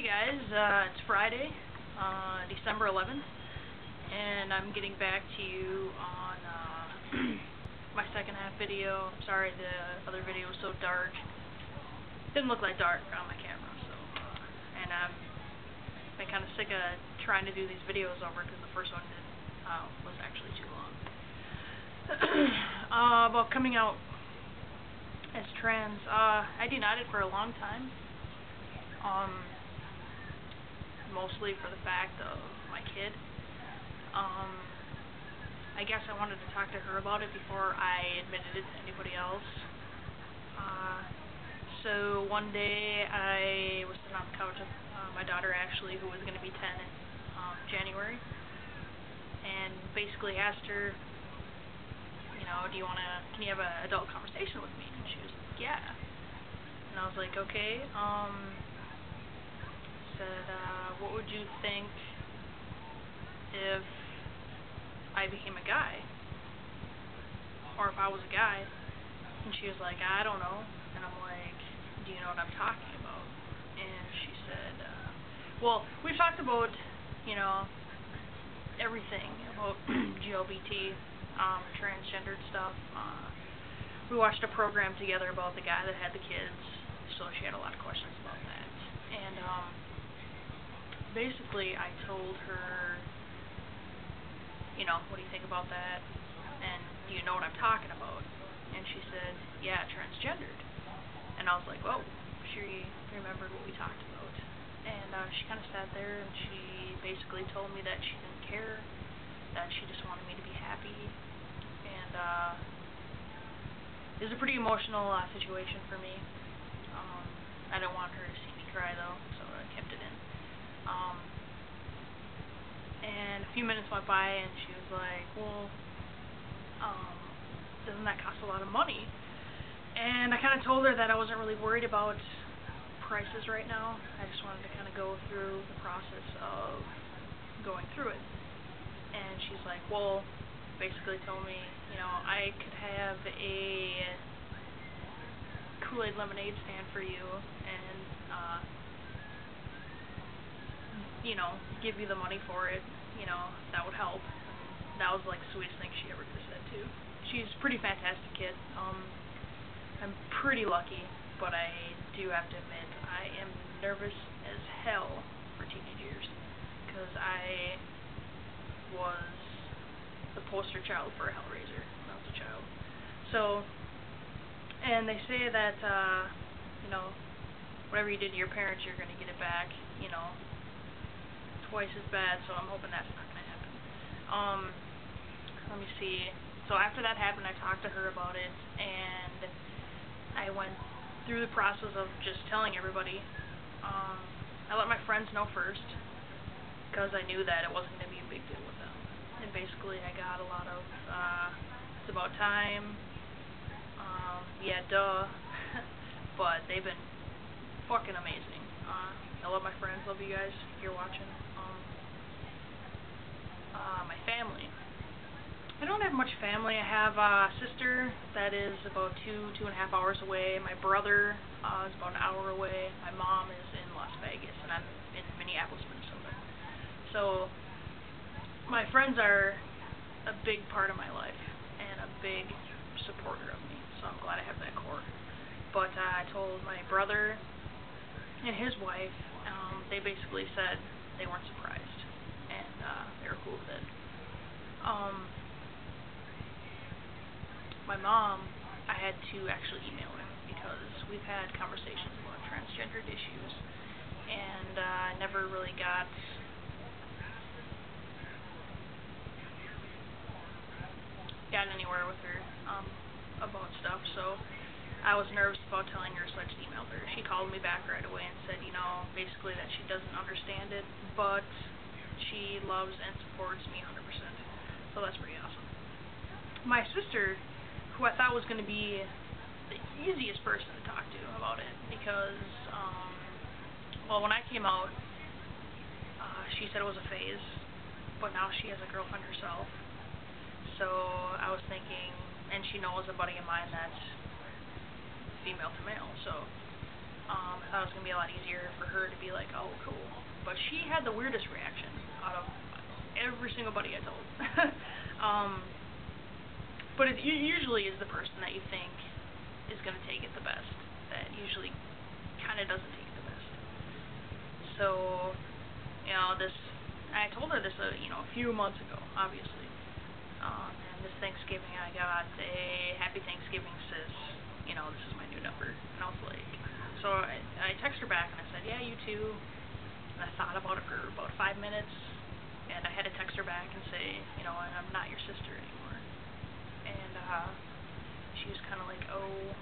guys, it's Friday, December 11th, and I'm getting back to you on my second half video. I'm sorry the other video was so dark. Didn't look like dark on my camera, so, and I've been kind of sick of trying to do these videos over because the first one was actually too long. About coming out as trans, I denied it for a long time. Mostly for the fact of my kid. I guess I wanted to talk to her about it before I admitted it to anybody else. So one day I was sitting on the couch with my daughter Ashley, who was going to be 10 in January, and basically asked her, you know, can you have an adult conversation with me? And she was like, yeah. And I was like, okay. Said, what would you think if I became a guy? Or if I was a guy? And she was like, I don't know. And I'm like, do you know what I'm talking about? And she said, well, we've talked about, you know, everything about GLBT, transgendered stuff. We watched a program together about the guy that had the kids, so she had a lot of questions about that. And, basically, I told her, you know, what do you think about that? And do you know what I'm talking about? And she said, yeah, transgendered. And I was like, whoa, she remembered what we talked about. And she kind of sat there and she basically told me that she didn't care, that she just wanted me to be happy. And it was a pretty emotional situation for me. I didn't want her to see me cry, though, so I kept it in. And a few minutes went by and she was like, well, doesn't that cost a lot of money? And I kind of told her that I wasn't really worried about prices right now. I just wanted to kind of go through the process of going through it. And she's like, well, basically told me, you know, I could have a Kool-Aid lemonade stand for you and, you know, give you the money for it, you know, that would help. And that was like the sweetest thing she ever could have said too. She's a pretty fantastic kid. I'm pretty lucky, but I do have to admit I am nervous as hell for teenage years because I was the poster child for a Hellraiser when I was a child. So, and they say that, you know, whatever you did to your parents, you're going to get it back, you know, twice as bad, so I'm hoping that's not going to happen. Let me see. So after that happened, I talked to her about it, and I went through the process of just telling everybody. I let my friends know first, because I knew that it wasn't going to be a big deal with them. And basically, I got a lot of, it's about time, yeah, duh, but they've been fucking amazing. I love my friends, love you guys if you're watching. My family. I don't have much family. I have a sister that is about 2.5 hours away. My brother is about an hour away. My mom is in Las Vegas, and I'm in Minneapolis, Minnesota. So, my friends are a big part of my life, and a big supporter of me, so I'm glad I have that core. But I told my brother and his wife, they basically said they weren't surprised, and they were cool with it. My mom, I had to actually email her because we've had conversations about transgendered issues, and I never really got anywhere with her about stuff, so I was nervous about telling her, so I just emailed her. She called me back right away and said, you know, basically that she doesn't understand it, but she loves and supports me 100%. So that's pretty awesome. My sister, who I thought was going to be the easiest person to talk to about it, because, well, when I came out, she said it was a phase, but now she has a girlfriend herself. So I was thinking, and she knows a buddy of mine that's female to male, so I thought it was going to be a lot easier for her to be like, oh, cool. But she had the weirdest reaction out of every single buddy I told. But it usually is the person that you think is going to take it the best that usually kind of doesn't take it the best. So, I told her this, a few months ago, obviously. And this Thanksgiving, I got a Happy Thanksgiving, sis. This is my new number. And I was like, so I texted her back and I said, yeah, you too. And I thought about it for about 5 minutes. And I had to text her back and say, I'm not your sister anymore. And she was kind of like, oh, ...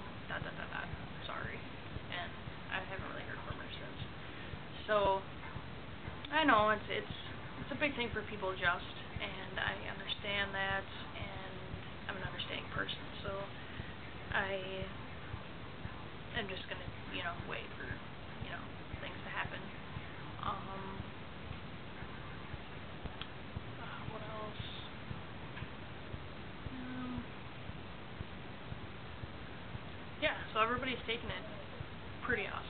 sorry. And I haven't really heard from her since. So I know it's a big thing for people to adjust, and I understand that, and I'm an understanding person. So I am just gonna wait for things to happen. What else? Yeah, so everybody's taking it pretty awesome.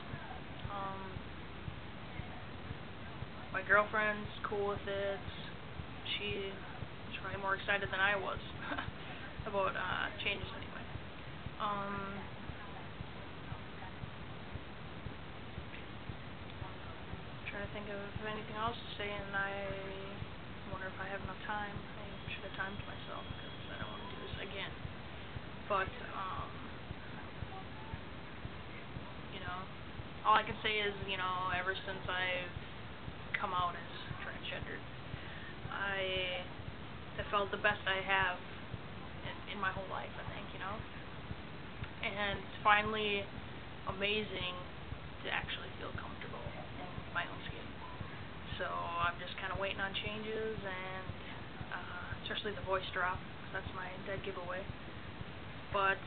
My girlfriend's cool with it. She's probably more excited than I was about changes anyway. Trying to think of anything else to say, and I wonder if I have enough time. I should have timed myself because I don't want to do this again. But all I can say is, ever since I've come out as transgender, I have felt the best I have in my whole life, I think, and it's finally amazing to actually feel comfortable in my own skin. So I'm just kind of waiting on changes, and especially the voice drop, that's my dead giveaway. But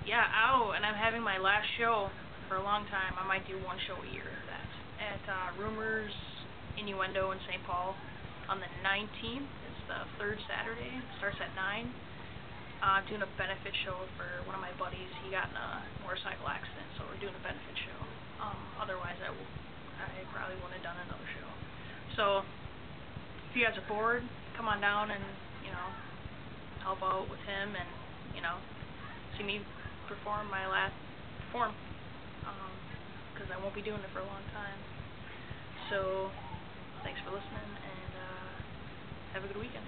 yeah, and I'm having my last show for a long time. I might do one show a year after that at Rumors Innuendo in St. Paul on the 19th. It's the third Saturday. It starts at 9. I'm doing a benefit show for one of my buddies. He got in a motorcycle accident, so we're doing a benefit show. Otherwise, I probably wouldn't have done another show. So if you guys are bored, come on down and help out with him and see me perform my last perform. Because I won't be doing it for a long time. So, thanks for listening, and have a good weekend.